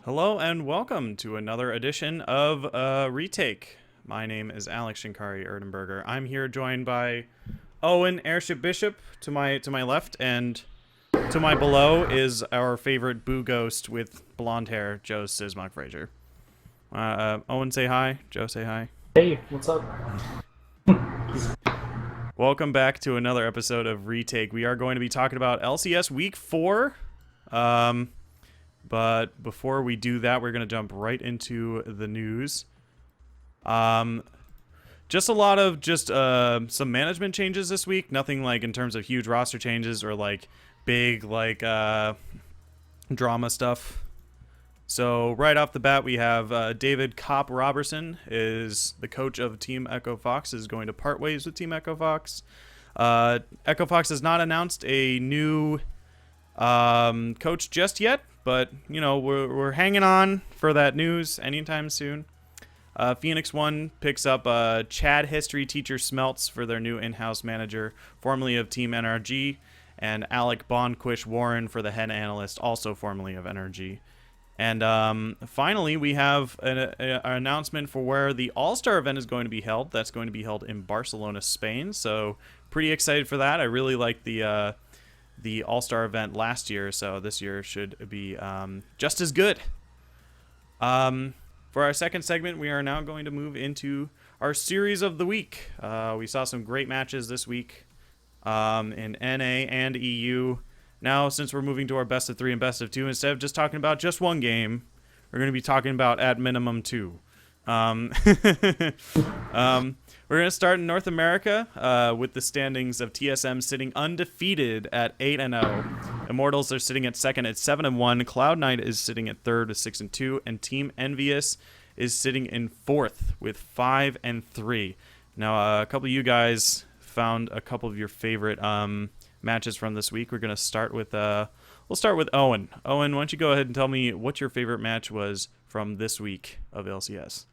Hello and welcome to another edition of Retake. My name is Alex Shinkari Erdenberger. I'm here joined by Owen Airship Bishop to my left, and to my below is our favorite boo ghost with blonde hair, Joe Sismock Frazier. Owen, say hi. Joe, say hi. Hey, what's up? Welcome back to another episode of Retake. We are going to be talking about LCS Week 4. But before we do that, we're going to jump right into the news. Just a lot of some management changes this week. Nothing like in terms of huge roster changes or like big drama stuff. So right off the bat, we have David Kopp Robertson is the coach of Team Echo Fox, is going to part ways with Team Echo Fox. Echo Fox has not announced a new coach just yet, but you know we're hanging on for that news anytime soon. Phoenix One picks up Chad history teacher Smelts for their new in-house manager, formerly of Team NRG, and Alec Bonquish Warren for the head analyst, also formerly of NRG. And finally, we have an announcement for where the All-Star event is going to be held. That's going to be held in Barcelona, Spain. So pretty excited for that. I really like the All-Star event last year, so this year should be just as good. For our second segment, we are now going to move into our series of the week. We saw some great matches this week in NA and EU. Now, since we're moving to our best of 3 and best of 2, instead of just talking about just one game, we're going to be talking about at minimum 2. We're going to start in North America with the standings of TSM sitting undefeated at 8-0. Immortals are sitting at second at 7-1. Cloud Knight is sitting at third with 6-2, and Team Envious is sitting in fourth with 5-3. Now, a couple of you guys found a couple of your favorite matches from this week. We're going to start with we'll start with Owen. Owen, why don't you go ahead and tell me what your favorite match was from this week of LCS?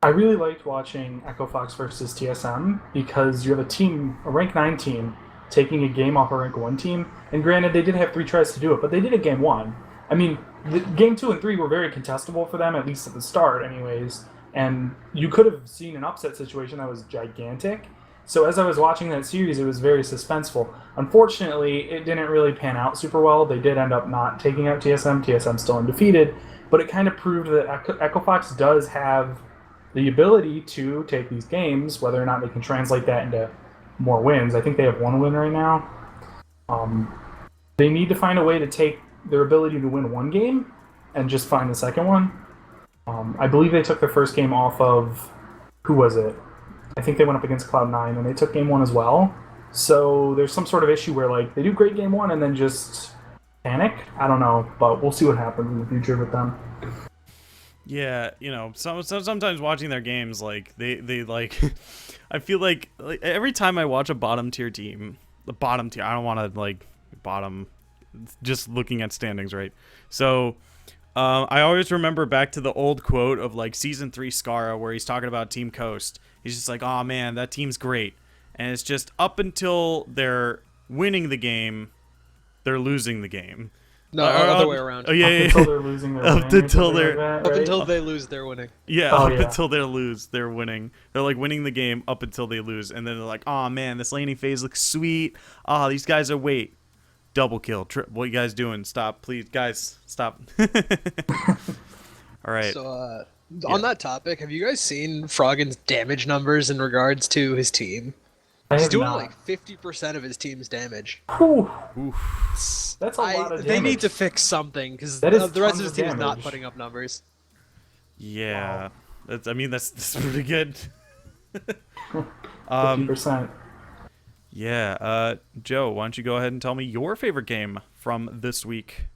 I really liked watching Echo Fox versus TSM because you have a rank 9 team, taking a game off a rank 1 team. And granted, they did have 3 tries to do it, but they did it game 1. I mean, game 2 and 3 were very contestable for them, at least at the start anyways. And you could have seen an upset situation that was gigantic. So as I was watching that series, it was very suspenseful. Unfortunately, it didn't really pan out super well. They did end up not taking out TSM. TSM still undefeated. But it kind of proved that Echo Fox does have the ability to take these games, whether or not they can translate that into more wins. I think they have 1 win right now. They need to find a way to take their ability to win 1 game and just find the second one. I believe they took their first game off of, who was it? I think they went up against Cloud9, and they took game 1 as well. So there's some sort of issue where like they do great game 1 and then just panic. I don't know, but we'll see what happens in the future with them. Yeah, you know, sometimes watching their games, like they like, I feel like every time I watch a bottom tier team, the bottom tier, I don't want to like bottom, just looking at standings, right? So, I always remember back to the old quote of like season 3 Scara, where he's talking about Team Coast. He's just like, oh man, that team's great, and it's just up until they're winning the game, they're losing the game. No, other way around. Oh yeah, Up until they're losing their winning. Up until they lose, they're winning. Yeah, until they lose, they're winning. They're like winning the game up until they lose, and then they're like, oh man, this laning phase looks sweet. Oh, these guys are double kill. What you guys doing? Stop, please, guys, stop. All right. So, on that topic, have you guys seen Froggen's damage numbers in regards to his team? He's doing like 50% of his team's damage. Oof. That's a lot of damage. They need to fix something because the rest of his team is not putting up numbers. Yeah, wow. That's pretty good. 50%. Yeah, Joe, why don't you go ahead and tell me your favorite game from this week?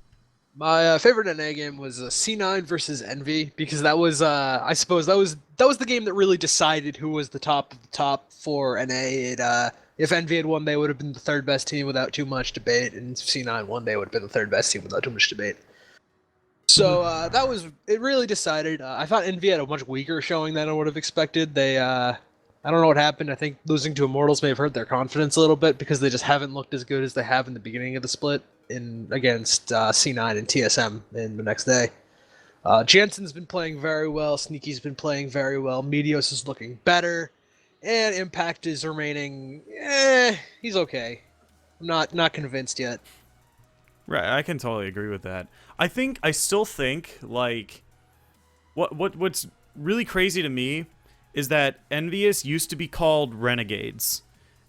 My favorite NA game was C9 versus Envy because that was, I suppose, that was the game that really decided who was the top of the top for NA. If Envy had won, they would have been the 3rd best team without too much debate, and if C9 won, they would have been the 3rd best team without too much debate. So it really decided. I thought Envy had a much weaker showing than I would have expected. They I don't know what happened. I think losing to Immortals may have hurt their confidence a little bit because they just haven't looked as good as they have in the beginning of the split. in against C9 and TSM in the next day. Jensen's been playing very well. Sneaky's been playing very well. Meteos is looking better, and Impact is remaining. He's okay. I'm not convinced yet. Right, I can totally agree with that. I still think like what's really crazy to me is that Envious used to be called Renegades.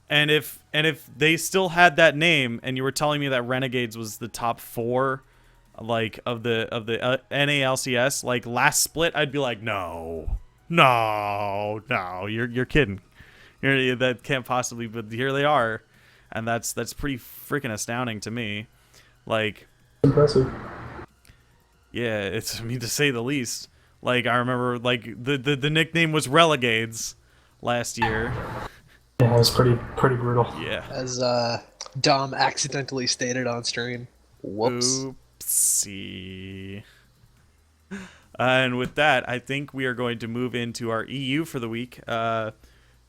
And if they still had that name and you were telling me that Renegades was the top 4 like of the NALCS like last split, I'd be like, no, you're kidding. That can't possibly, but here they are. And that's pretty freaking astounding to me. Like, Impressive. yeah, it's, I mean, to say the least. Like, I remember like the nickname was Relegades last year. Yeah, it was pretty brutal. Yeah. As Dom accidentally stated on stream. Whoops. Oopsie. And with that, I think we are going to move into our EU for the week.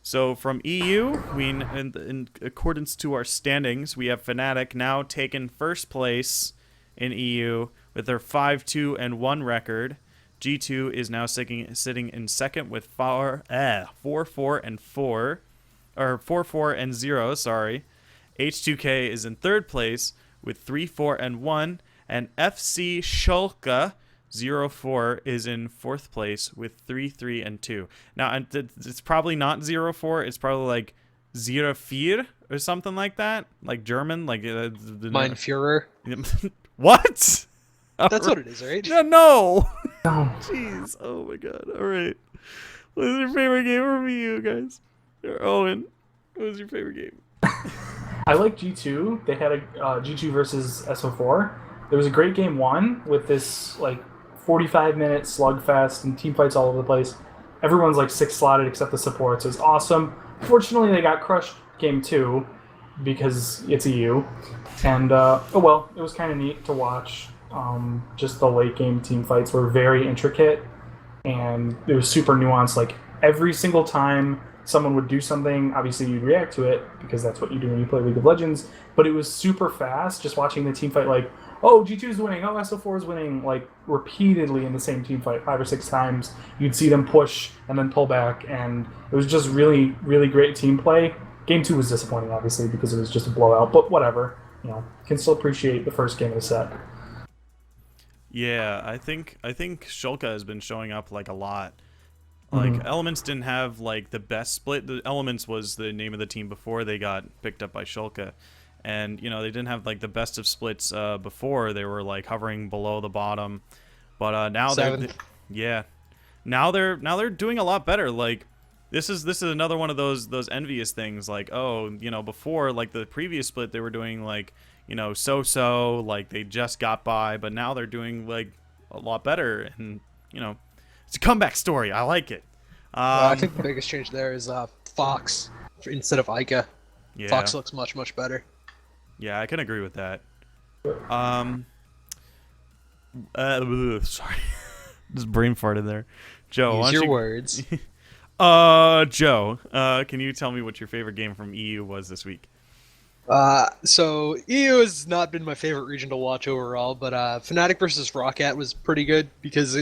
So from EU, in accordance to our standings, we have Fnatic now taken first place in EU with their 5-2-1 record. G2 is now sitting in second with 4-4-4, or 4-4-0. Sorry, H2K is in third place with 3-4-1, and FC Schalke 0-4 is in fourth place with 3-3-2. Now it's probably not 0-4. It's probably like 0-4 or something like that, like German, like Mein Führer. What? That's what it is, right? No, no. No. Jeez. Oh my god. All right. What is your favorite game from you guys? Or Owen, what was your favorite game? I like G2. They had a G2 versus SO4. There was a great game 1 with this like 45-minute slugfest and team fights all over the place. Everyone's like 6 slotted except the supports. It was awesome. Fortunately, they got crushed game 2 because it's EU. And oh well, it was kind of neat to watch. Just the late game team fights were very intricate and it was super nuanced. Like every single time someone would do something, obviously you'd react to it because that's what you do when you play League of Legends. But it was super fast just watching the team fight, like, oh, G2 is winning, oh, SO4 is winning, like repeatedly in the same team fight 5 or 6 times. You'd see them push and then pull back, and it was just really, really great team play. Game 2 was disappointing, obviously, because it was just a blowout, but whatever. You know, can still appreciate the first game of the set. Yeah, I think Schalke has been showing up like a lot. Like Elements didn't have like the best split. The Elements was the name of the team before they got picked up by Schalke, and you know they didn't have like the best of splits before. They were like hovering below the bottom, but now now they're doing a lot better. Like this is another one of those envious things. Like, oh, you know, before like the previous split they were doing like, you know, so like they just got by, but now they're doing like a lot better, and you know. It's a comeback story. I like it. I think the biggest change there is Fox instead of Ica. Yeah. Fox looks much better. Yeah, I can agree with that. Sorry, just brain farted there. Joe, Use your words. Joe, can you tell me what your favorite game from EU was this week? So EU has not been my favorite region to watch overall, but Fnatic versus Roccat was pretty good because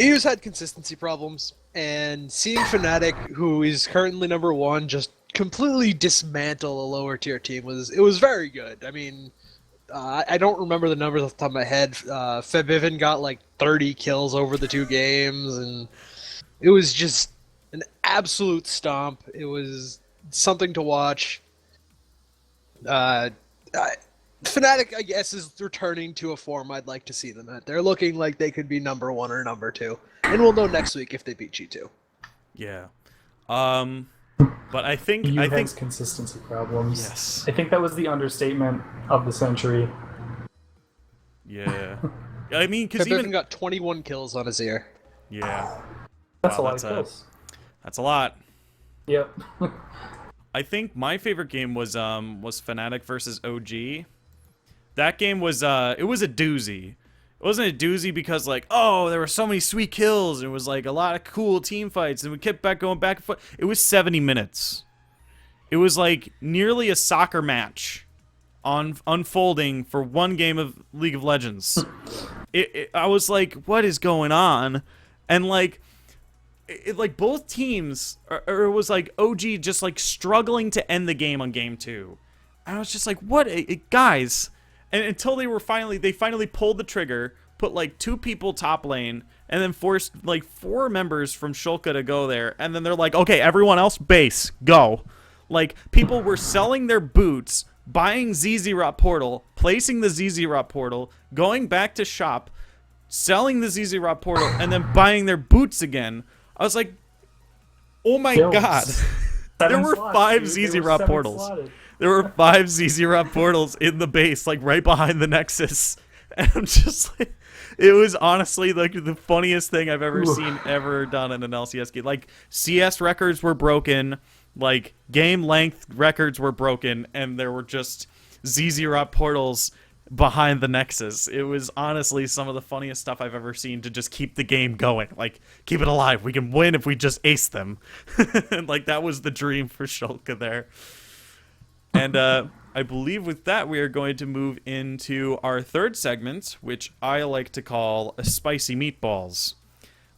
EU's had consistency problems, and seeing Fnatic, who is currently number 1, just completely dismantle a lower tier team was very good. I mean, I don't remember the numbers off the top of my head. Febiven got like 30 kills over the 2 games, and it was just an absolute stomp. It was something to watch. Fnatic, I guess, is returning to a form I'd like to see them at. They're looking like they could be number 1 or number 2, and we'll know next week if they beat G2. Yeah, but I think has consistency problems. Yes, I think that was the understatement of the century. Yeah, I mean, because even got 21 kills on his ear. Yeah, that's a lot of kills. That's a lot. Yep. I think my favorite game was Fnatic versus OG. That game was it was a doozy. It wasn't a doozy because like, oh, there were so many sweet kills and it was like a lot of cool team fights and we kept going back and forth. It was 70 minutes. It was like nearly a soccer match on unfolding for one game of League of Legends. I was like, what is going on? And like both teams, or it was like OG just like struggling to end the game on game 2. And I was just like, what, guys? And until they finally pulled the trigger, put like 2 people top lane, and then forced like 4 members from Shulka to go there. And then they're like, okay, everyone else, base, go. Like, people were selling their boots, buying ZZ Portal, placing the ZZ Portal, going back to shop, selling the ZZ Portal, and then buying their boots again. I was like, oh my god. There were 5 ZZ portals. There were 5 ZZ portals in the base, like right behind the Nexus. And I'm just like, it was honestly like the funniest thing I've ever seen ever done in an LCS game. Like, CS records were broken, like game length records were broken, and there were just ZZ portals behind the Nexus. It was honestly some of the funniest stuff I've ever seen to just keep the game going. Like, keep it alive. We can win if we just ace them. Like, that was the dream for Shulka there. And I believe with that, we are going to move into our third segment, which I like to call Spicy Meatballs.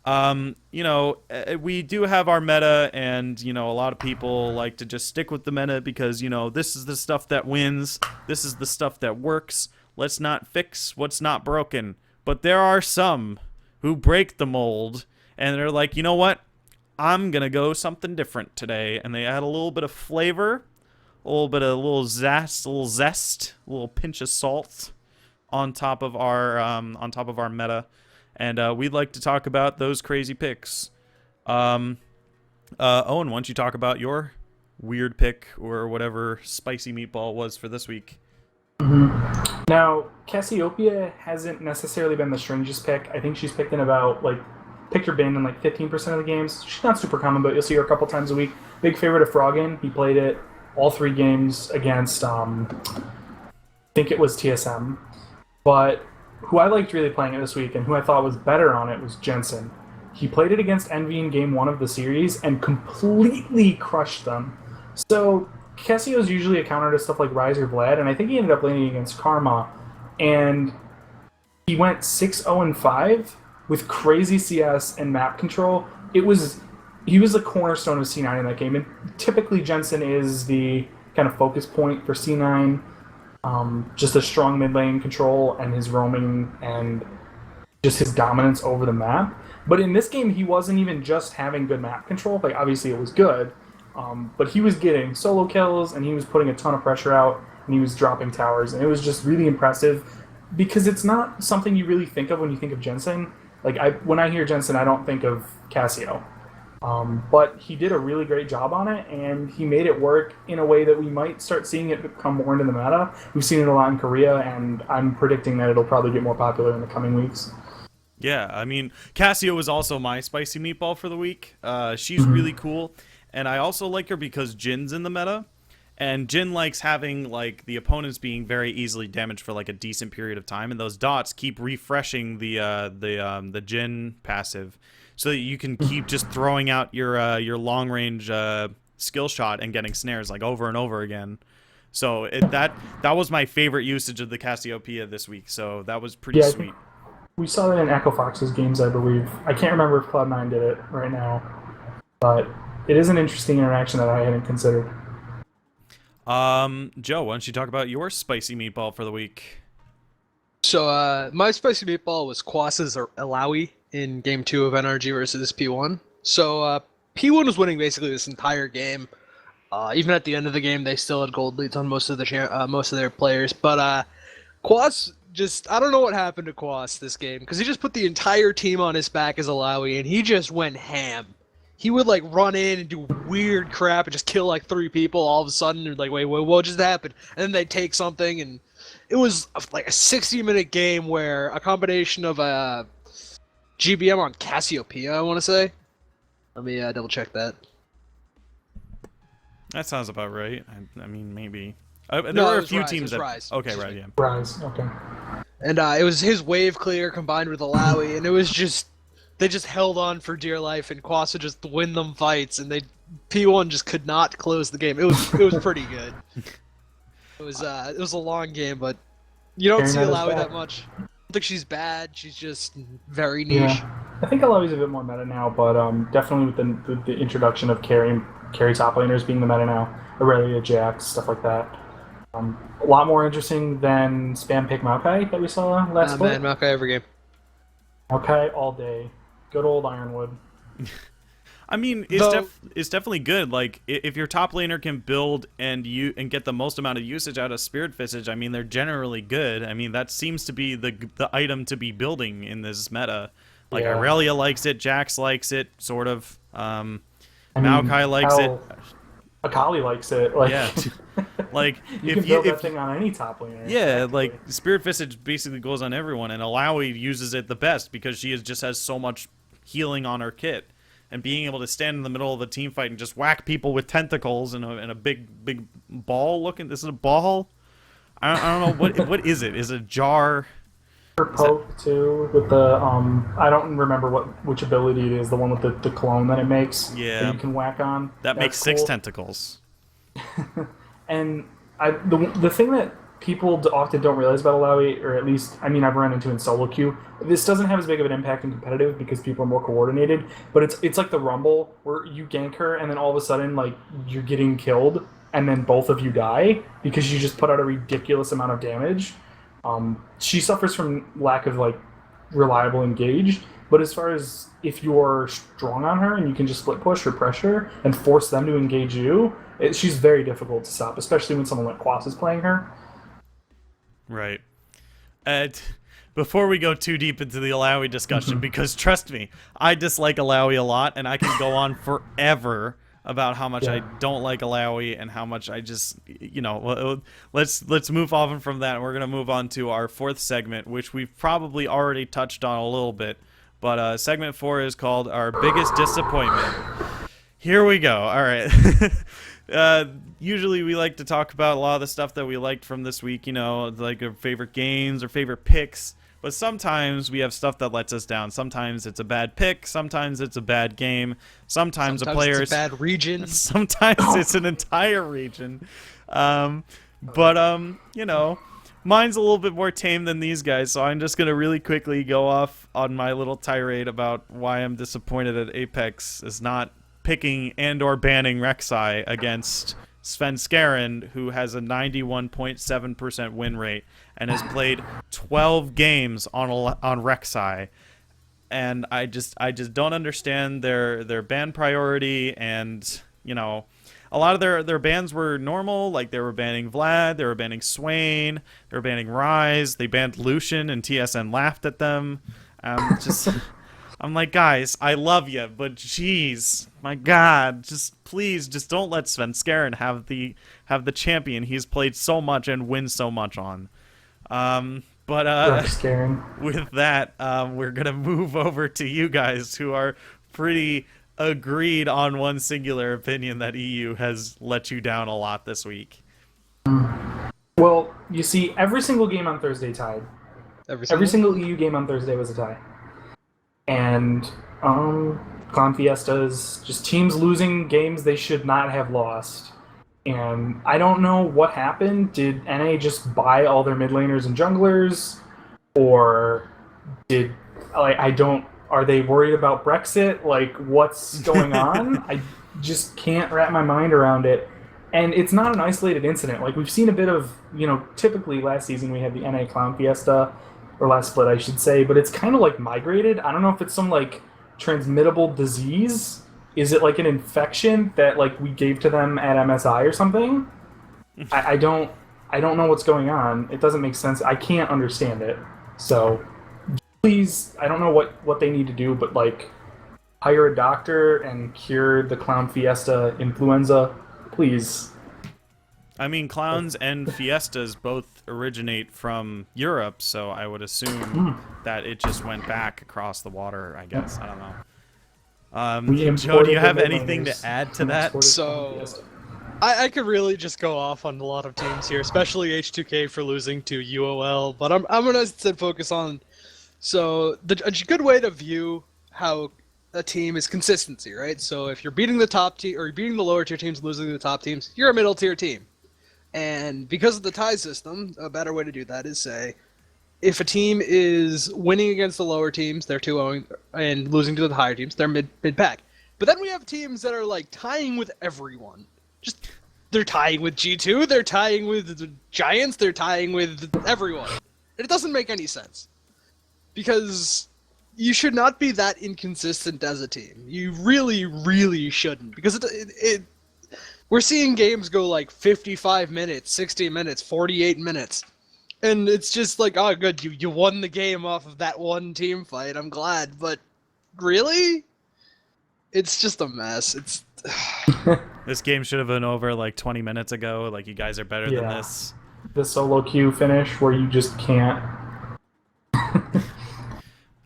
You know, we do have our meta, and, you know, a lot of people like to just stick with the meta because, you know, this is the stuff that wins. This is the stuff that works. Let's not fix what's not broken. But there are some who break the mold, and they're like, you know what? I'm going to go something different today. And they add a little bit of flavor, a little zest, a little pinch of salt on top of our meta. And we'd like to talk about those crazy picks. Owen, why don't you talk about your weird pick or whatever spicy meatball was for this week? Mm-hmm. Now, Cassiopeia hasn't necessarily been the strangest pick. I think she's picked in about, like, picked or banned in like 15% of the games. She's not super common, but you'll see her a couple times a week. Big favorite of Froggen. He played it all 3 games against, I think it was TSM. But who I liked really playing it this week and who I thought was better on it was Jensen. He played it against Envy in game 1 of the series and completely crushed them. So Cassio's usually a counter to stuff like Rise or Vlad, and I think he ended up laning against Karma. And he went 6-0-5 with crazy CS and map control. He was the cornerstone of C9 in that game, and typically Jensen is the kind of focus point for C9. Just a strong mid lane control and his roaming and just his dominance over the map. But in this game, he wasn't even just having good map control. Like, obviously it was good, but he was getting solo kills and he was putting a ton of pressure out and he was dropping towers, and it was just really impressive because it's not something you really think of when you think of Jensen. Like, when I hear Jensen, I don't think of Cassio. But he did a really great job on it, and he made it work in a way that we might start seeing it come more into the meta. We've seen it a lot in Korea, and I'm predicting that it'll probably get more popular in the coming weeks. Yeah, I mean, Cassio was also my spicy meatball for the week. She's really cool, and I also like her because Jin's in the meta, and Jin likes having, like, the opponents being very easily damaged for, like, a decent period of time, and those dots keep refreshing the Jin passive, so that you can keep just throwing out your long range skill shot and getting snares like over and over again. So that was my favorite usage of the Cassiopeia this week. So that was pretty sweet. We saw that in Echo Fox's games, I believe. I can't remember if Cloud9 did it right now, but it is an interesting interaction that I hadn't considered. Joe, why don't you talk about your spicy meatball for the week? So my spicy meatball was Quas's Alawi in game 2 of NRG versus P1. So P1 was winning basically this entire game. Even at the end of the game, they still had gold leads on most of their players. But Quas I don't know what happened to Quas this game, because he just put the entire team on his back as Alawi, and he just went ham. He would like run in and do weird crap and just kill like 3 people all of a sudden. And like, wait, what just happened? And then they'd take something, and it was like a 60-minute game where a combination of GBM on Cassiopeia, I want to say. Let me double check that. That sounds about right. I mean, maybe. There No, were it a was few Rise, teams it that. was Rise. Okay, right, yeah. Rise, okay. And it was his wave clear combined with Alawi, and it was just they just held on for dear life, and Quas would just win them fights, and P1 just could not close the game. It was pretty good. It was a long game, but you don't Carrying see that is Alawi back. that much. I don't think she's bad. She's just very niche. Yeah, I think Alawi's a bit more meta now, but definitely with the introduction of carry top laners being the meta now, Aurelia, Jax, stuff like that. A lot more interesting than spam pick Maokai that we saw last split. Man, Maokai every game. Maokai all day. Good old Ironwood. I mean, it's definitely good. Like, if your top laner can build and get the most amount of usage out of Spirit Visage, I mean, they're generally good. I mean, that seems to be the item to be building in this meta. Like, Yeah. Irelia likes it, Jax likes it, sort of. I mean, Maokai likes it. Akali likes it. Like, Yeah. Like, you can build that thing on any top laner. yeah, practically. like Spirit Visage basically goes on everyone, and Alawi uses it the best because just has so much healing on her kit, and being able to stand in the middle of a team fight and just whack people with tentacles and a big ball looking. This is a ball. I don't know what is it? Is it a jar? Her poke too with the I don't remember which ability it is. The one with the clone that it makes. Yeah. That you can whack on. That makes That's 6 cool. tentacles. And the thing that people often don't realize about Alawi, or at least I mean I've run into in solo queue, this doesn't have as big of an impact in competitive because people are more coordinated. But it's like the Rumble where you gank her and then all of a sudden like you're getting killed and then both of you die because you just put out a ridiculous amount of damage. She suffers from lack of like reliable engage. But as far as if you're strong on her and you can just split push or pressure and force them to engage you, she's very difficult to stop, especially when someone like Quas is playing her. Right. Before we go too deep into the Alawi discussion, because trust me, I dislike Alawi a lot, and I can go on forever about how much I don't like Alawi and how much I just, let's move on from that. We're going to move on to our 4th segment, which we've probably already touched on a little bit. But segment 4 is called Our Biggest Disappointment. Here we go. All right. Usually we like to talk about a lot of the stuff that we liked from this week, like our favorite games or favorite picks. But sometimes we have stuff that lets us down. Sometimes it's a bad pick. Sometimes it's a bad game. Sometimes a player it's a bad region. Sometimes it's an entire region. Mine's a little bit more tame than these guys, so I'm just going to really quickly go off on my little tirade about why I'm disappointed that Apex is not picking and or banning Rek'Sai against Sven Skaren, who has a 91.7% win rate and has played 12 games on Rek'Sai. And I just don't understand their ban priority, and a lot of their bans were normal, like they were banning Vlad, they were banning Swain, they were banning Ryze, they banned Lucian, and TSN laughed at them. I'm like, guys, I love you, but jeez, my God, please don't let Sven Skaren have the champion he's played so much and wins so much on. With that, we're gonna move over to you guys, who are pretty agreed on one singular opinion that EU has let you down a lot this week. Well, you see, every single game on Thursday tied. Every single EU game on Thursday was a tie. And Clown Fiestas, just teams losing games they should not have lost. And I don't know what happened. Did NA just buy all their mid laners and junglers? Or are they worried about Brexit? Like, what's going on? I just can't wrap my mind around it. And it's not an isolated incident. Like, we've seen a bit of, typically last season we had the NA Clown Fiesta, or last split, I should say, but it's kind of like migrated. I don't know if it's some like transmittable disease. Is it like an infection that like we gave to them at MSI or something? I don't know what's going on. It doesn't make sense. I can't understand it. So please, I don't know what they need to do, but like hire a doctor and cure the Clown Fiesta influenza, please. I mean, clowns and fiestas both originate from Europe, so I would assume that it just went back across the water, I guess. I don't know. Joe, do you have anything to add to that? So, I could really just go off on a lot of teams here, especially H2K for losing to UOL, but I'm going to instead focus on... So, a good way to view how a team is consistency, right? So, if you're beating the top team, or you're beating the lower tier teams, losing to the top teams, you're a middle tier team. And because of the tie system, a better way to do that is say, if a team is winning against the lower teams, they're 2-0, and losing to the higher teams, they're mid-pack. But then we have teams that are like tying with everyone. Just they're tying with G2, they're tying with the Giants, they're tying with everyone. And it doesn't make any sense. Because you should not be that inconsistent as a team. You really, really shouldn't. Because we're seeing games go like 55 minutes, 60 minutes, 48 minutes. And it's just like, oh, good, you won the game off of that one team fight. I'm glad. But really? It's just a mess. It's This game should have been over like 20 minutes ago. Like, you guys are better than this. The solo queue finish where you just can't.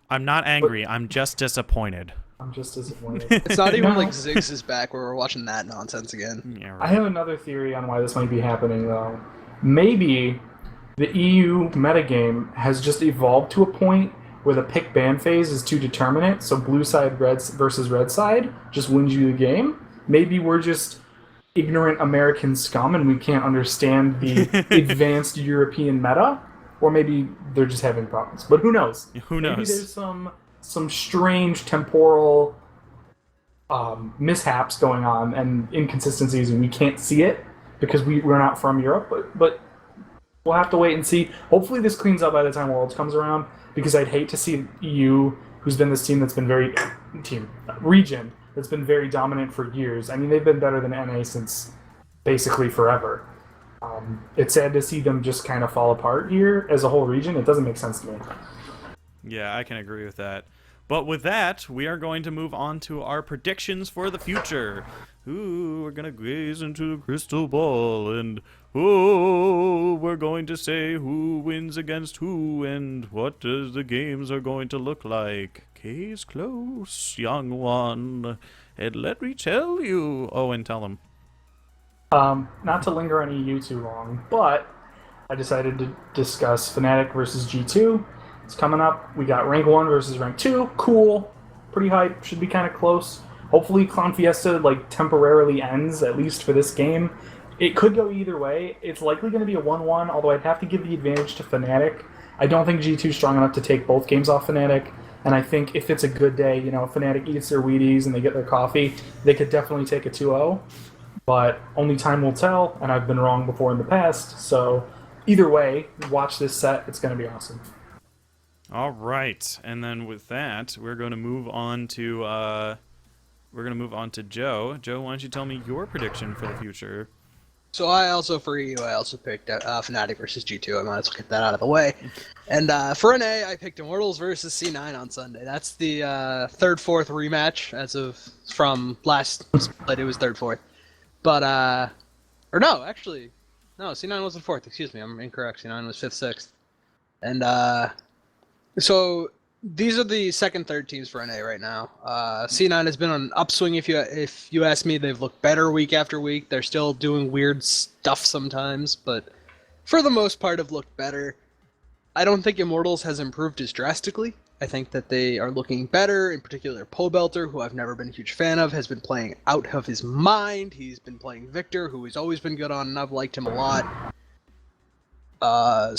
I'm not angry. I'm just disappointed. I'm just disappointed. It's not even like Ziggs is back where we're watching that nonsense again. Yeah, right. I have another theory on why this might be happening, though. Maybe the EU metagame has just evolved to a point where the pick-ban phase is too determinate, so blue side versus red side just wins you the game. Maybe we're just ignorant American scum and we can't understand the advanced European meta, or maybe they're just having problems. But who knows? Who knows? Maybe there's some strange temporal mishaps going on and inconsistencies, and we can't see it because we're not from Europe. But we'll have to wait and see. Hopefully this cleans up by the time Worlds comes around, because I'd hate to see EU, who's been this team that's been region that's been very dominant for years. I mean, they've been better than NA since basically forever. It's sad to see them just kind of fall apart here as a whole region. It doesn't make sense to me. Yeah, I can agree with that. But with that, we are going to move on to our predictions for the future. Ooh, we're going to gaze into the crystal ball, and we're going to say who wins against who and what the games are going to look like. Case close, young one, and let me tell you. Oh, and tell them. Not to linger on EU too long, but I decided to discuss Fnatic versus G2. It's coming up. We got rank 1 versus rank 2. Cool. Pretty hype. Should be kind of close. Hopefully Clown Fiesta temporarily ends, at least for this game. It could go either way. It's likely going to be a 1-1, although I'd have to give the advantage to Fnatic. I don't think G2 is strong enough to take both games off Fnatic, and I think if it's a good day, Fnatic eats their Wheaties and they get their coffee, they could definitely take a 2-0. But only time will tell, and I've been wrong before in the past, so either way, watch this set. It's going to be awesome. All right, and then with that, we're going to move on to Joe. Joe, why don't you tell me your prediction for the future? So I also picked Fnatic versus G2. I might as well get that out of the way. And for NA, I picked Immortals versus C9 on Sunday. That's the 3rd-4th rematch from last split. It was 3rd-4th. But, or no, actually, no, C9 wasn't 4th. Excuse me, I'm incorrect. C9 was 5th, 6th. And so these are the 2nd, 3rd teams for NA right now. C9 has been on an upswing. If you ask me, they've looked better week after week. They're still doing weird stuff sometimes, but for the most part have looked better. I don't think Immortals has improved as drastically. I think that they are looking better. In particular, Pobelter, who I've never been a huge fan of, has been playing out of his mind. He's been playing Victor, who he's always been good on, and I've liked him a lot.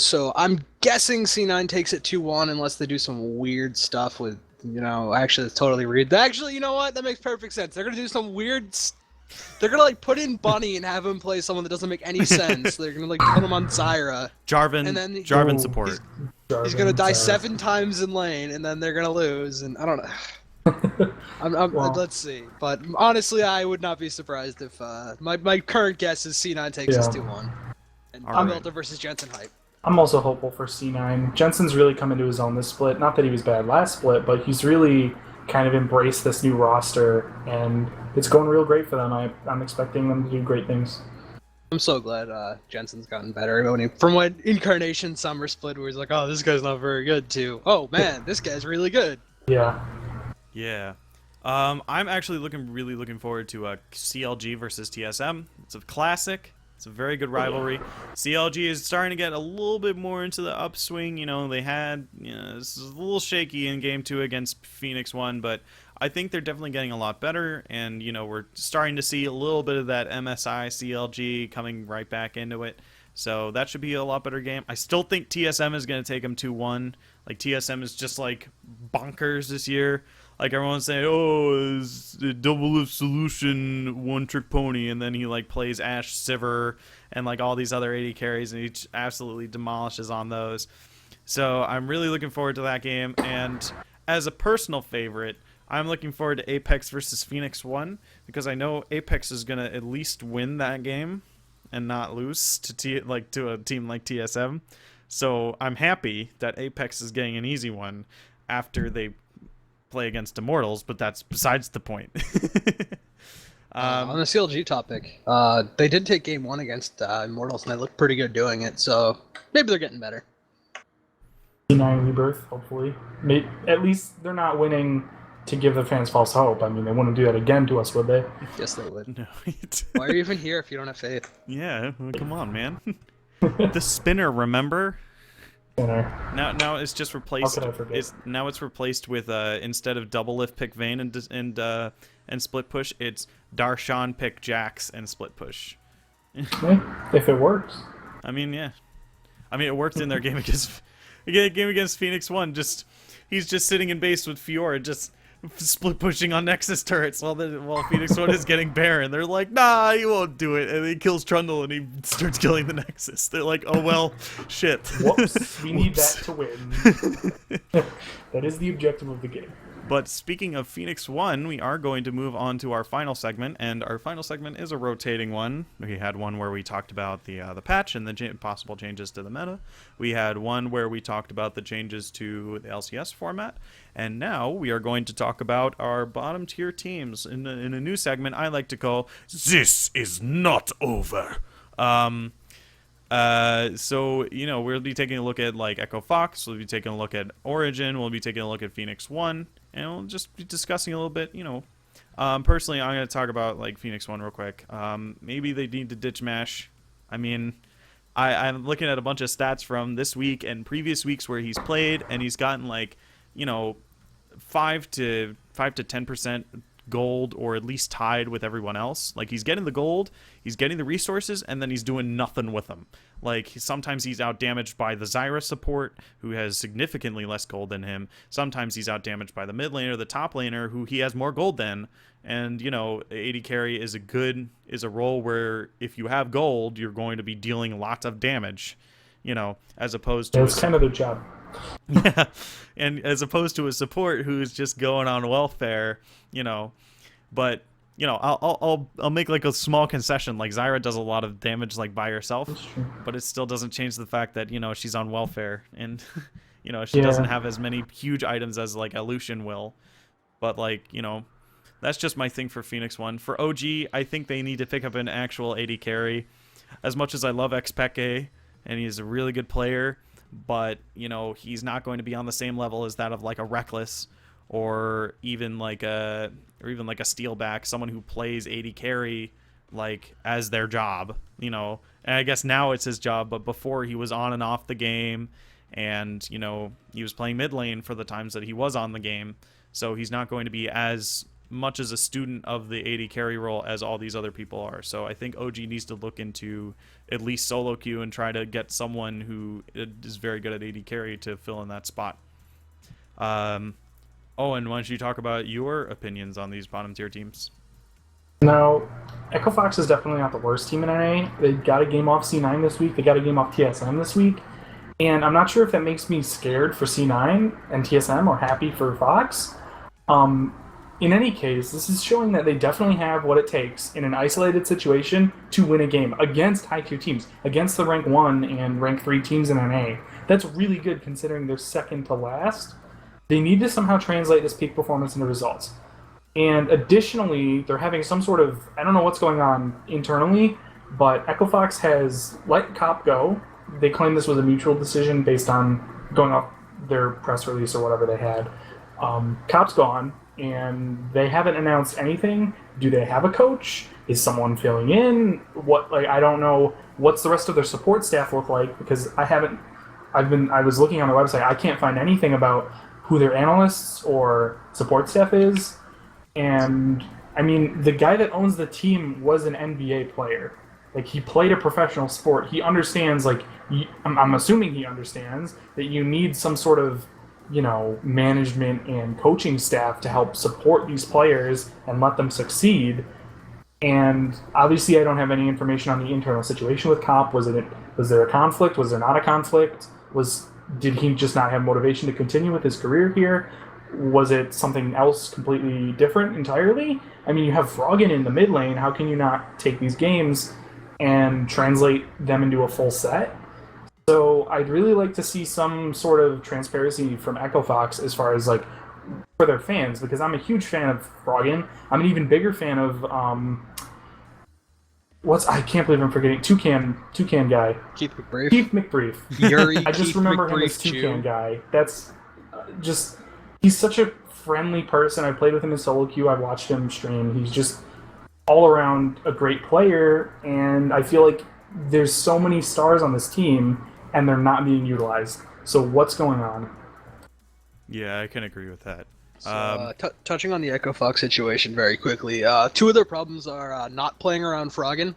So I'm guessing C9 takes it 2-1 unless they do some weird stuff with, actually, it's totally weird. Actually, you know what? That makes perfect sense. They're going to do some weird... They're going to, put in Bunny and have him play someone that doesn't make any sense. They're going to, put him on Zyra. Jarvan support. He's going to die 7 times in lane, and then they're going to lose, and I don't know. Well, let's see. But honestly, I would not be surprised if... my current guess is C9 takes us 2-1. And Pobelter versus Jensen hype. I'm also hopeful for C9. Jensen's really come into his own this split. Not that he was bad last split, but he's really kind of embraced this new roster, and it's going real great for them. I'm expecting them to do great things. I'm so glad Jensen's gotten better. From when Incarnation Summer split, where he's like, oh, this guy's not very good, to, oh, man, this guy's really good. Yeah. Yeah. I'm actually really looking forward to CLG versus TSM. It's a classic. It's a very good rivalry. CLG is starting to get a little bit more into the upswing. They had, this is a little shaky in Game 2 against Phoenix 1, but I think they're definitely getting a lot better, and, we're starting to see a little bit of that MSI CLG coming right back into it. So that should be a lot better game. I still think TSM is going to take them 2-1. Like, TSM is just, like, bonkers this year. Like, everyone's saying, oh, it's a double lift solution, one trick pony, and then he, like, plays Ashe Sivir and, like, all these other AD carries, and he absolutely demolishes on those. So I'm really looking forward to that game, and as a personal favorite, I'm looking forward to Apex versus Phoenix 1, because I know Apex is going to at least win that game and not lose to a team like TSM. So I'm happy that Apex is getting an easy one after they play against Immortals, but that's besides the point. On the CLG topic, they did take game 1 against Immortals, and they looked pretty good doing it, so maybe they're getting better. C9 Rebirth, hopefully. At least they're not winning to give the fans false hope. I mean, they wouldn't do that again to us, would they? Yes, they would. No. Why are you even here if you don't have faith? Yeah, well, come on, man. The spinner, remember? Spinner. Now it's just replaced. How could I forget? It's replaced with instead of double lift pick Vayne and split push, it's Darshan pick Jax and split push. If it works. I mean, yeah. I mean, it worked in their game against Phoenix 1. He's just sitting in base with Fiora, just split pushing on Nexus turrets while Phoenix 1 is getting Baron. They're like, nah, he won't do it. And he kills Trundle and he starts killing the Nexus. They're like, oh well, shit. Whoops, we need that to win. That is the objective of the game. But speaking of Phoenix 1, we are going to move on to our final segment, and our final segment is a rotating one. We had one where we talked about the patch and the possible changes to the meta. We had one where we talked about the changes to the LCS format, and now we are going to talk about our bottom tier teams in a new segment I like to call "This is Not Over." So, we'll be taking a look at, like, Echo Fox, we'll be taking a look at Origin, we'll be taking a look at Phoenix 1, and we'll just be discussing a little bit, personally, I'm going to talk about, like, Phoenix 1 real quick. Maybe they need to ditch MASH. I mean, I'm looking at a bunch of stats from this week and previous weeks where he's played, and he's gotten, like, 5 to 10% gold, or at least tied with everyone else. Like, he's getting the gold, he's getting the resources, and then he's doing nothing with them. Like, sometimes he's out damaged by the Zyra support, who has significantly less gold than him. Sometimes he's out damaged by the mid laner, the top laner, who he has more gold than. And, AD carry is a role where if you have gold, you're going to be dealing lots of damage, as opposed to... It's kind of their job. Yeah, and as opposed to a support who's just going on welfare, but I'll make like a small concession. Like, Zyra does a lot of damage, like, by herself, but it still doesn't change the fact that she's on welfare, and she doesn't have as many huge items as, like, a Lucian will. But, like, that's just my thing for Phoenix 1. For OG, I think they need to pick up an actual AD carry. As much as I love XPeke, and he's a really good player, but he's not going to be on the same level as that of, like, a Reckless, or even like a Steelback, someone who plays AD carry, like, as their job, and I guess now it's his job, but before he was on and off the game, and he was playing mid lane for the times that he was on the game, so he's not going to be as much as a student of the AD carry role as all these other people are. So I think OG needs to look into at least solo queue and try to get someone who is very good at AD carry to fill in that spot. And why don't you talk about your opinions on these bottom tier teams? Now, Echo Fox is definitely not the worst team in NA. They got a game off C9 this week. They got a game off TSM this week. And I'm not sure if that makes me scared for C9 and TSM or happy for Fox. In any case, this is showing that they definitely have what it takes in an isolated situation to win a game against high-tier teams, against the rank 1 and rank 3 teams in NA. That's really good considering they're second to last. They need to somehow translate this peak performance into results. And additionally, they're having some sort of, I don't know what's going on internally, but Echo Fox has let Cop go. They claim this was a mutual decision based on going off their press release or whatever they had. Cop's gone, and they haven't announced anything. Do they have a coach? Is someone filling in? What, like, I don't know what's the rest of their support staff look like, because I was looking on their website. I can't find anything about who their analysts or support staff is. And I mean, the guy that owns the team was an NBA player. Like, he played a professional sport. He understands. Like, I'm assuming he understands that you need some sort of, management and coaching staff to help support these players and let them succeed. And obviously, I don't have any information on the internal situation with Cop. Was there a conflict? Was there not a conflict? Did he just not have motivation to continue with his career here? Was it something else completely different entirely? I mean, you have Froggen in the mid lane. How can you not take these games and translate them into a full set? So I'd really like to see some sort of transparency from Echo Fox as far as, like, for their fans, because I'm a huge fan of Froggen. I'm an even bigger fan of I can't believe I'm forgetting Toucan guy. Keith McBrief. Keith McBrief. Yuri. I just Keith remember him McBrief as Toucan Jew. guy. That's just he's such a friendly person. I played with him in solo queue. I've watched him stream. He's just all around a great player, and I feel like there's so many stars on this team and they're not being utilized. So what's going on? Yeah, I can agree with that. So, touching on the Echo Fox situation very quickly, two of their problems are not playing around Froggen.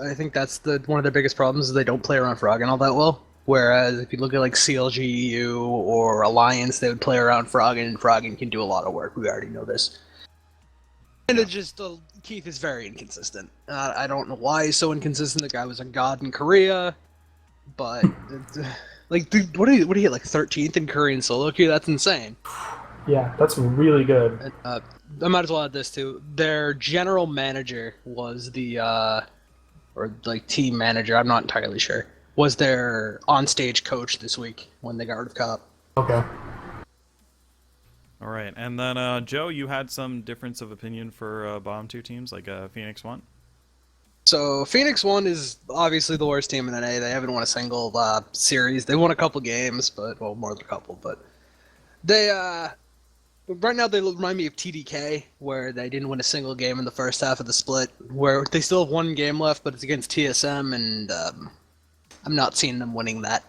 I think that's one of their biggest problems is they don't play around Froggen all that well. Whereas if you look at like CLGU or Alliance, they would play around Froggen, and Froggen can do a lot of work. We already know this. And it just Keith is very inconsistent. I don't know why he's so inconsistent. The guy was a god in Korea, but like, dude, what do you get, like 13th in Korean solo queue? That's insane. Yeah, that's really good. And, I might as well add this too. Their general manager was or like team manager, I'm not entirely sure, was their on-stage coach this week when they got rid of Cop. Okay. All right, and then Joe, you had some difference of opinion for bottom two teams, like Phoenix 1. So Phoenix 1 is obviously the worst team in NA. They haven't won a single series. They won a couple games, but more than a couple. But they right now they remind me of TDK, where they didn't win a single game in the first half of the split. Where they still have one game left, but it's against TSM, and I'm not seeing them winning that.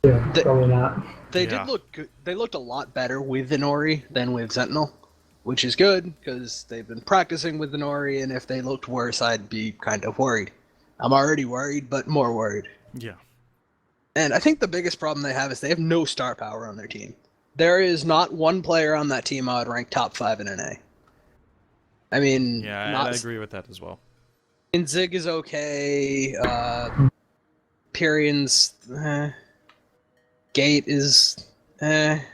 Yeah, probably not. They did look good. They looked a lot better with Inori than with Sentinel, which is good because they've been practicing with Inori, and if they looked worse, I'd be kind of worried. I'm already worried, but more worried. Yeah. And I think the biggest problem they have is they have no star power on their team. There is not one player on that team I would rank top 5 in NA. I mean, Yeah, I agree with that as well. Zig is okay. Pyrian's Gate is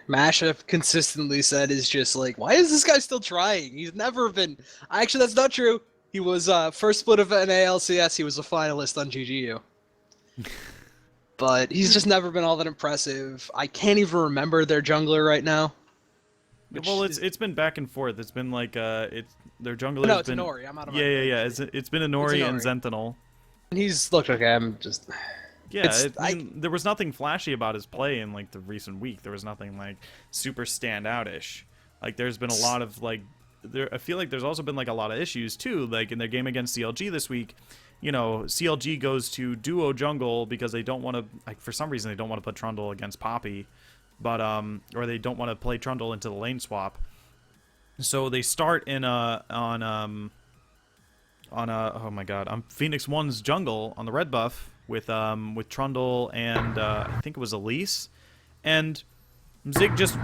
Masha consistently said is just like, why is this guy still trying? He's never been. Actually, that's not true. He was first split of NA LCS. He was a finalist on GGU. But he's just never been all that impressive. I can't even remember their jungler right now. Well, it's been back and forth. It's been like their jungler's No, it's been Inori. I'm out of my yeah. It's been Inori and Sentinel. And he's looked okay. I'm just. Yeah, there was nothing flashy about his play in like the recent week. There was nothing like super standout-ish. Like there's been a lot of like I feel like there's also been like a lot of issues too. Like in their game against CLG this week, CLG goes to duo jungle because they don't want to, like, for some reason they don't want to put Trundle against Poppy, but or they don't want to play Trundle into the lane swap. So they start on oh my god, Phoenix 1's jungle on the red buff with Trundle and I think it was Elise, and Zig just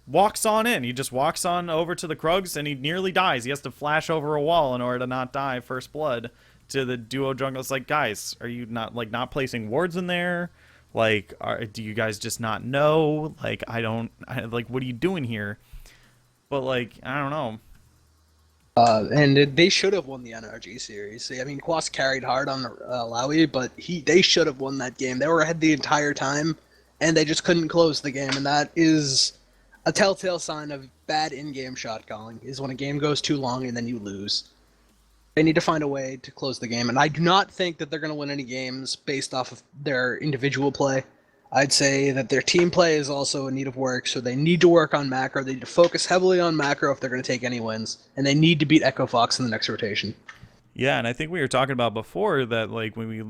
walks on in. He just walks on over to the Krugs and he nearly dies. He has to flash over a wall in order to not die first blood to the duo jungle. It's like, guys, are you not placing wards in there? Like, do you guys just not know? Like, what are you doing here? But like, I don't know. And they should have won the NRG series. I mean, Quas carried hard on Lowy, but they should have won that game. They were ahead the entire time, and they just couldn't close the game. And that is a telltale sign of bad in-game shot calling, is when a game goes too long and then you lose. They need to find a way to close the game, and I do not think that they're going to win any games based off of their individual play. I'd say that their team play is also in need of work, so they need to work on macro. They need to focus heavily on macro if they're going to take any wins, and they need to beat Echo Fox in the next rotation. Yeah, and I think we were talking about before that, like, when we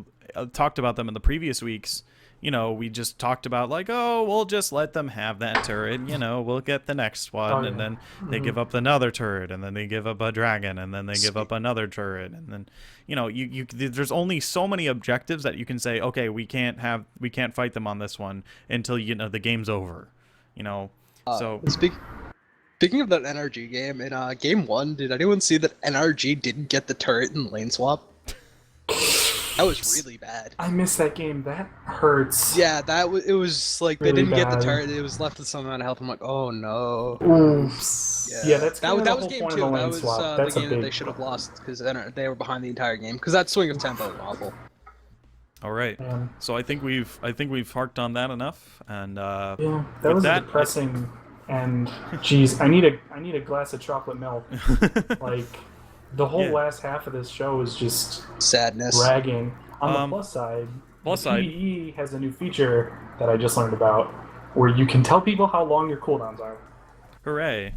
talked about them in the previous weeks, we just talked about, like, oh, we'll just let them have that turret, we'll get the next one, Oh, yeah. and then they give up another turret, and then they give up a dragon, and then they give up another turret, and then, there's only so many objectives that you can say, okay, we can't fight them on this one until, the game's over, so... Speaking of that NRG game, in game 1, did anyone see that NRG didn't get the turret in lane swap? That was really bad. I missed that game. That hurts. Yeah, it was like Really they didn't get the bad. turret. It was left with some amount of health. I'm like, oh no. Oops. Yeah, that's that kinda the was whole game point 2. of the That lane was swap. the That's a game that big they should have problem. lost because they were behind the entire game. Because that swing of tempo was awful. All right. Man. So I think we've harked on that enough, and Yeah, that with was that, depressing. And geez, I need a glass of chocolate milk. Like the whole Yeah. last half of this show is just Sadness. dragging. On the plus side, PvE has a new feature that I just learned about, where you can tell people how long your cooldowns are. hooray!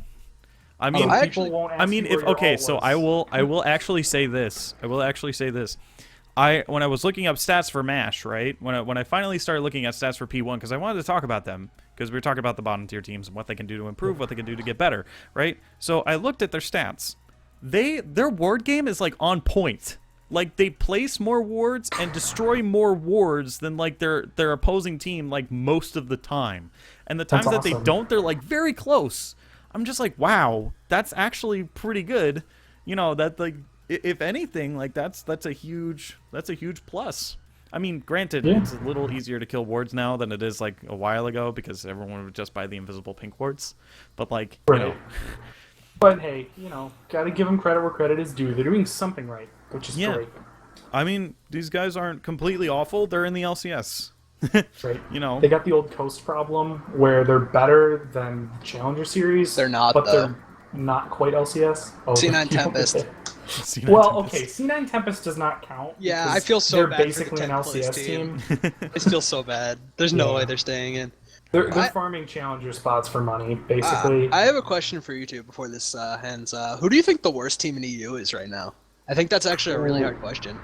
I mean, So I people actually- won't ask I mean, you where if your okay, ult so was. I will actually say this. When I was looking up stats for MASH, right? When I finally started looking at stats for P1, because I wanted to talk about them, because we were talking about the bottom tier teams and what they can do to improve, what they can do to get better, right? So I looked at their stats. Their ward game is like on point. Like they place more wards and destroy more wards than like their opposing team like most of the time. And the times That's that they awesome. don't, they're like very close. I'm just like, wow, that's actually pretty good. That like if anything, like that's a huge plus. I mean, granted, Yeah. it's a little easier to kill wards now than it is like a while ago because everyone would just buy the invisible pink wards. But like, Right. But hey, gotta give them credit where credit is due. They're doing something right, which is Yeah. great. I mean, these guys aren't completely awful. They're in the LCS. Right. They got the old Coast problem where they're better than the Challenger Series. They're not, but though. they're not quite LCS. Oh, C9 Tempest. Well, okay, C9 Tempest does not count. Yeah, because I feel so they're bad basically for an the 10th place LCS team. I feel so bad. There's no Yeah. way they're staying in. They're I- farming Challenger spots for money, basically. I have a question for you two before this ends. Who do you think the worst team in EU is right now? I think that's actually a really hard question.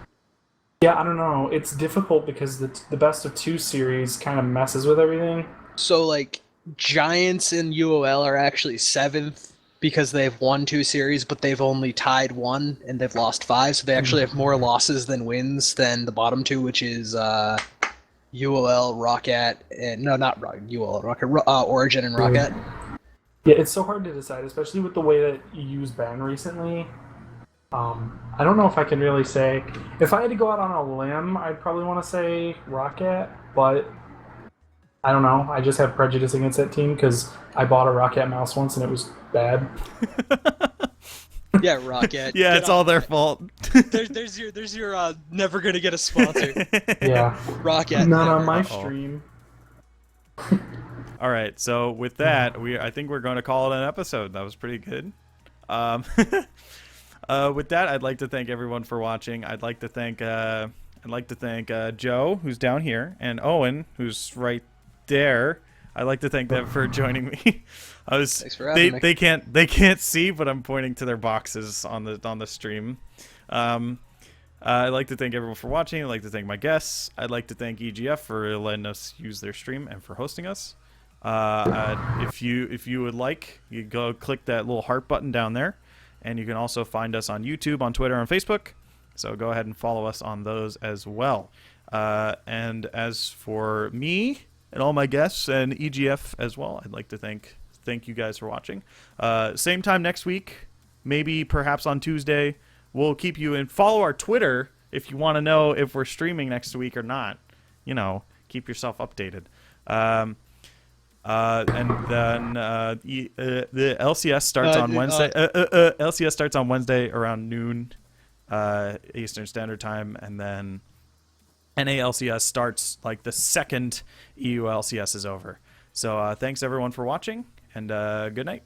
Yeah, I don't know. It's difficult because the best of 2 series kind of messes with everything. So like Giants and UOL are actually 7th because they've won 2 series, but they've only tied 1 and they've lost 5. So they actually have more losses than wins than the bottom 2, which is UOL, Rocket, and no, not UOL, Rocket, Origin and Rocket. Yeah, it's so hard to decide, especially with the way that you use ban recently. I don't know if I can really say. If I had to go out on a limb, I'd probably want to say Rocket, but I don't know. I just have prejudice against that team because I bought a Rocket mouse once and it was bad. Yeah, Rocket. Yeah, Get it's off all their that. fault. There's your never gonna get a sponsor. Yeah, Rocket. not never. on my Uh-oh. stream. All right, so with that, I think we're going to call it an episode. That was pretty good. With that, I'd like to thank everyone for watching. I'd like to thank Joe, who's down here, and Owen, who's right there. I'd like to thank them for joining me. Thanks for having me. They can't see, but I'm pointing to their boxes on the stream. I'd like to thank everyone for watching. I'd like to thank my guests. I'd like to thank EGF for letting us use their stream and for hosting us. If you would like, you go click that little heart button down there, and you can also find us on YouTube, on Twitter, and Facebook. So go ahead and follow us on those as well. And as for me and all my guests and EGF as well, I'd like to thank you guys for watching. Same time next week, maybe perhaps on Tuesday. We'll keep you in. Follow our Twitter if you want to know if we're streaming next week or not. Keep yourself updated. And then the LCS starts on Wednesday. LCS starts on Wednesday around noon Eastern Standard Time, and then NALCS starts like the second EU LCS is over. So thanks everyone for watching, and good night.